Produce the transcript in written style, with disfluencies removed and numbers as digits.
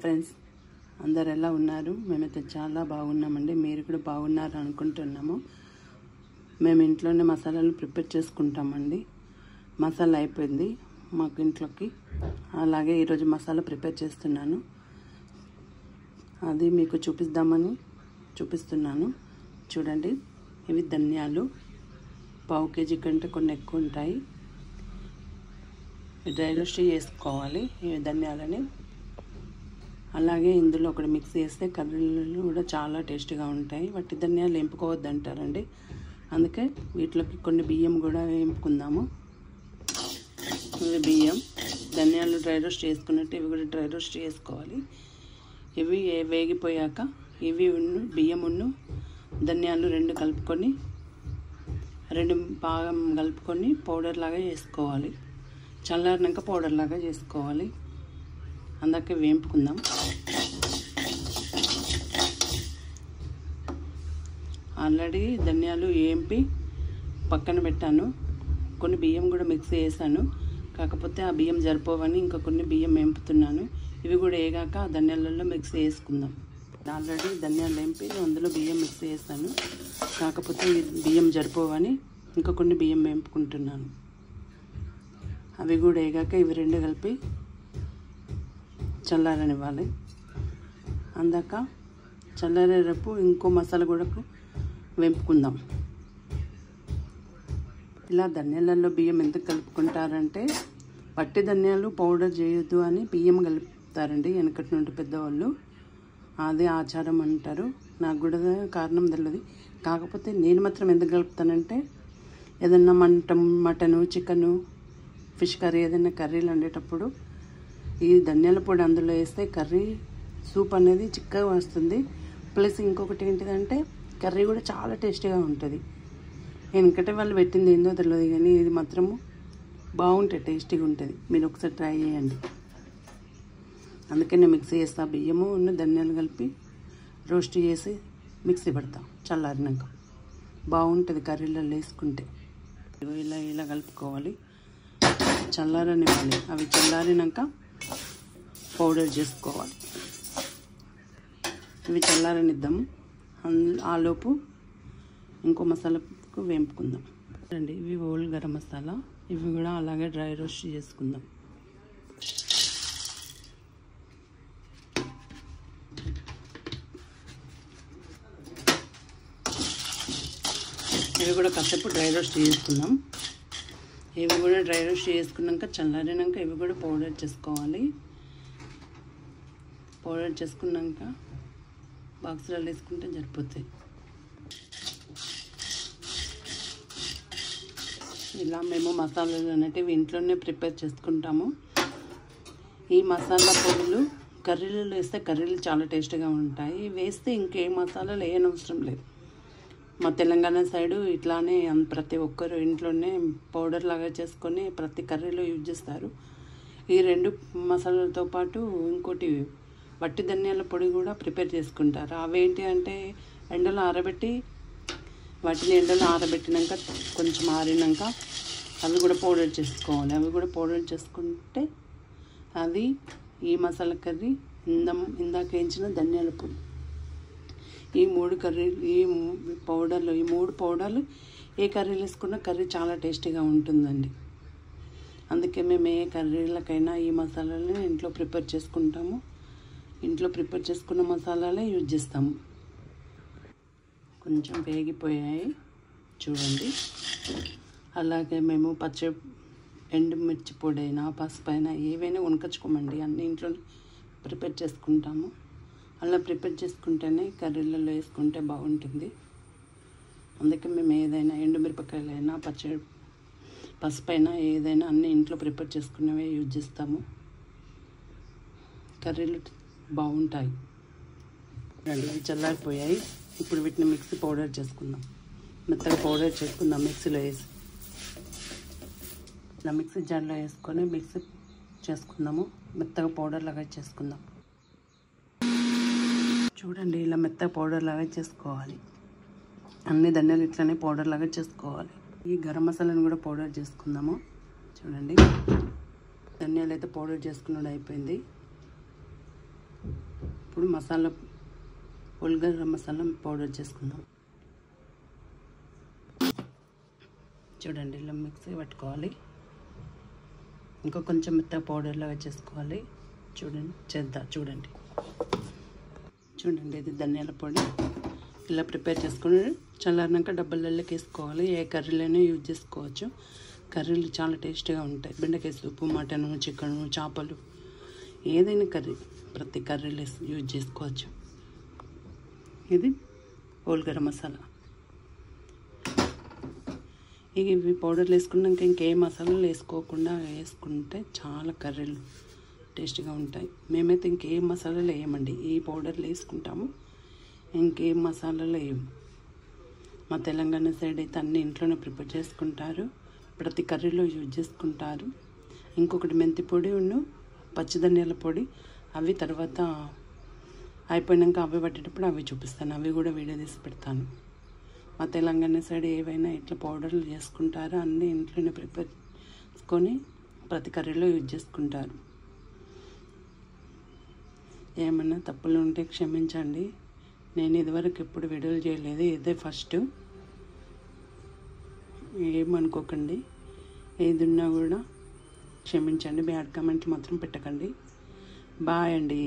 Friends అందరు ఎలా ఉన్నారు? మేమైతే చాలా బాగున్నామండి. మీరు కూడా బాగున్నారు అనుకుంటున్నాము. మేము ఇంట్లోనే మసాలాలు ప్రిపేర్ చేసుకుంటామండి. మసాలా అయిపోయింది మాకు ఇంట్లోకి. అలాగే ఈరోజు మసాలా ప్రిపేర్ చేస్తున్నాను. అది మీకు చూపిస్తున్నాను. చూడండి, ఇవి ధనియాలు. పావు కేజీ కంటే కొన్ని ఎక్కువ ఉంటాయి. డ్రై రోస్ట్ చేసుకోవాలి ఈ ధనియాలని. అలాగే ఇందులో ఒకటి మిక్స్ చేస్తే కర్రీలు కూడా చాలా టేస్టీగా ఉంటాయి. వట్టి ధనియాలు వేపుకోవద్దు అంటారండి. అందుకే వీటిలోకి కొన్ని బియ్యం కూడా వేపుకుందాము. ఇవి బియ్యం, ధనియాలు డ్రై రోస్ట్ చేసుకున్నట్టు ఇవి కూడా డ్రై రోస్ట్ చేసుకోవాలి. ఇవి వేగిపోయాక ఇవి బియ్యమును ధనియాలు రెండు బాగా కలుపుకొని పౌడర్ లాగా చేసుకోవాలి. చల్లారినాక పౌడర్ లాగా చేసుకోవాలి. అందుకే వేపుకుందాం. ఆల్రెడీ ధనియాలు వేపి పక్కన పెట్టాను. కొన్ని బియ్యం కూడా మిక్స్ చేశాను. కాకపోతే ఆ బియ్యం సరిపోవని ఇంకా కొన్ని బియ్యం వేపుతున్నాను. ఇవి కూడా వేగాక ఆ ధనియాలలో మిక్స్ చేసుకుందాం. ఆల్రెడీ ధనియాలు వేపి అందులో బియ్యం మిక్స్ చేశాను. కాకపోతే బియ్యం సరిపోవని ఇంకా కొన్ని బియ్యం వేపుకుంటున్నాను. అవి కూడా వేగాక ఇవి రెండు కలిపి చల్లారనివ్వాలి. అందాక చల్లారేపు ఇంకో మసాలా కూడా వేపుకుందాం. ఇలా ధనియాలలో బియ్యం ఎందుకు కలుపుకుంటారంటే పట్టి ధనియాలు పౌడర్ చేయొద్దు అని బియ్యం కలుపుతారండి వెనకటి నుండి పెద్దవాళ్ళు. అదే ఆచారం అంటారు. నాకు కూడా కారణం తెలియదు. కాకపోతే నేను మాత్రం ఎందుకు కలుపుతానంటే ఏదన్నా మటను, చికెను, ఫిష్ కర్రీ ఏదైనా కర్రీలు వండేటప్పుడు ఈ ధనియాల పొడి అందులో వేస్తే కర్రీ సూప్ అనేది చిక్కగా వస్తుంది. ప్లస్ ఇంకొకటి ఏంటిదంటే కర్రీ కూడా చాలా టేస్టీగా ఉంటుంది. వెనకటి వాళ్ళు పెట్టింది ఏందో తెలియదు కానీ ఇది మాత్రము బాగుంటుంది, టేస్టీగా ఉంటుంది. మీరు ఒకసారి ట్రై చేయండి. అందుకే నేను మిక్సీ చేస్తా. బియ్యము ధనియాలు కలిపి రోస్ట్ చేసి మిక్సీ పెడతా. చల్లారినాక బాగుంటుంది కర్రీలలో వేసుకుంటే. ఇలా కలుపుకోవాలి. చల్లారనివ్వాలి. అవి చల్లారినాక పౌడర్ చేసుకోవాలి. ఇవి చల్లారనిద్దాము. ఆలోపు ఇంకో మసాలాకు వేపుకుందాం. అండి ఇవి హోల్ గరం మసాలా. ఇవి కూడా అలాగే డ్రై రోస్ట్ చేసుకుందాం. ఇవి కూడా కాసేపు డ్రై రోస్ట్ చేసుకుందాం. ఇవి కూడా డ్రై రోస్ట్ చేసుకున్నాక చల్లారినాక ఇవి కూడా పౌడర్ చేసుకోవాలి. పౌడర్ చేసుకున్నాక బాక్స్లలో వేసుకుంటే సరిపోతాయి. ఇలా మేము మసాలాలు అనేటివి ఇంట్లోనే ప్రిపేర్ చేసుకుంటాము. ఈ మసాలా పొడులు కర్రీలలో వేస్తే కర్రీలు చాలా టేస్టీగా ఉంటాయి. వేస్తే ఇంకేం మసాలాలు వేయనవసరం లేదు. మా తెలంగాణ సైడు ఇట్లానే ప్రతి ఒక్కరు ఇంట్లోనే పౌడర్ లాగా చేసుకొని ప్రతి కర్రీలో యూజ్ చేస్తారు. ఈ రెండు మసాలాలతో పాటు ఇంకోటి వట్టి ధనియాల పొడి కూడా ప్రిపేర్ చేసుకుంటారు. అవేంటి అంటే ఎండలో ఆరబెట్టి వాటిని ఎండలో ఆరబెట్టినాక కొంచెం ఆరినాక అవి కూడా పౌడర్ చేసుకోవాలి. అవి కూడా పౌడర్ చేసుకుంటే అది ఈ మసాలా కర్రీ ఇందాక వేయించిన ధనియాల పొడి ఈ మూడు పౌడర్లు ఏ కర్రీలు వేసుకున్నా కర్రీ చాలా టేస్టీగా ఉంటుందండి. అందుకే మేము ఏ కర్రీలకైనా ఈ మసాలాలని ఇంట్లో ప్రిపేర్ చేసుకుంటాము. ఇంట్లో ప్రిపేర్ చేసుకున్న మసాలాలే యూజ్ చేస్తాము. కొంచెం వేగిపోయాయి చూడండి. అలాగే మేము ఎండుమిర్చి పొడి అయినా పసుపు అయినా ఏవైనా కొనుకొచ్చుకోమండి. అన్ని ఇంట్లో ప్రిపేర్ చేసుకుంటాము. అలా ప్రిపేర్ చేసుకుంటేనే కర్రీలలో వేసుకుంటే బాగుంటుంది. అందుకే మేము ఏదైనా ఎండుమిరపకాయలైనా పసుపు అయినా ఏదైనా అన్నీ ఇంట్లో ప్రిపేర్ చేసుకునేవే యూజ్ చేస్తాము. కర్రీలు బాగుంటాయి. ఇవి చల్లారిపోయాయి. ఇప్పుడు వీటిని మిక్సీ పౌడర్ చేసుకుందాం. మెత్తగా పౌడర్ చేసుకుందాం మిక్సీలో వేసి. ఇలా మిక్సీ జార్లో వేసుకొని మిక్సీ చేసుకుందాము. మెత్తగా పౌడర్ లాగా చేసుకుందాం. చూడండి, ఇలా మెత్తగా పౌడర్ లాగా చేసుకోవాలి. అన్ని ధనియాలు ఇట్లనే పౌడర్ లాగా చేసుకోవాలి. ఈ గరం మసాలాను కూడా పౌడర్ చేసుకుందాము. చూడండి, ధనియాలు అయితే పౌడర్ చేసుకున్నది అయిపోయింది. ఇప్పుడు మసాలా ఉల్లిగడ్డ మసాలా పౌడర్ చేసుకుందాం. చూడండి ఇలా మిక్సీ పట్టుకోవాలి. ఇంకా కొంచెం మెత్తగా పౌడర్లాగా చేసుకోవాలి. చూడండి ఇది ధనియాల పొడి. ఇలా ప్రిపేర్ చేసుకుని చల్లారినాక డబ్బాలలోకి వేసుకోవాలి. ఏ కర్రీలైనా యూజ్ చేసుకోవచ్చు. కర్రీలు చాలా టేస్టీగా ఉంటాయి. బెండకాయ సూపు, మటను, చికెను, చేపలు, ఏదైనా కర్రీ ప్రతి కర్రీలో యూజ్ చేసుకోవచ్చు. ఇది హోల్ గరం మసాలా. ఇవి పౌడర్లు వేసుకున్నాక ఇంకే మసాలాలు వేసుకోకుండా వేసుకుంటే చాలా కర్రీలు టేస్టీగా ఉంటాయి. మేమైతే ఇంకేం మసాలాలు వేయమండి, ఈ పౌడర్లు వేసుకుంటాము, ఇంకేం మసాలాలు వేయము. మా తెలంగాణ సైడ్ అయితే అన్ని ఇంట్లోనే ప్రిపేర్ చేసుకుంటారు, ప్రతి కర్రీలో యూజ్ చేసుకుంటారు. ఇంకొకటి మెంతి పొడి పచ్చిధనియాల పొడి, అవి తర్వాత అయిపోయినాక అవి పట్టేటప్పుడు అవి చూపిస్తాను, అవి కూడా వీడియో తీసి పెడతాను. మా తెలంగాణ సైడ్ ఏవైనా ఇట్లా పౌడర్లు చేసుకుంటారో అన్నీ ఇంట్లోనే ప్రిపేర్ చేసుకొని ప్రతి కర్రీలో యూజ్ చేసుకుంటారు. ఏమన్నా తప్పులు ఉంటే క్షమించండి. నేను ఇదివరకు ఎప్పుడు వీడియోలు చేయలేదు, ఇదే ఫస్ట్. ఏమనుకోకండి, ఏది ఉన్నా కూడా క్షమించండి. బ్యాడ్ కామెంట్లు మాత్రం పెట్టకండి. బాయ్ అండి.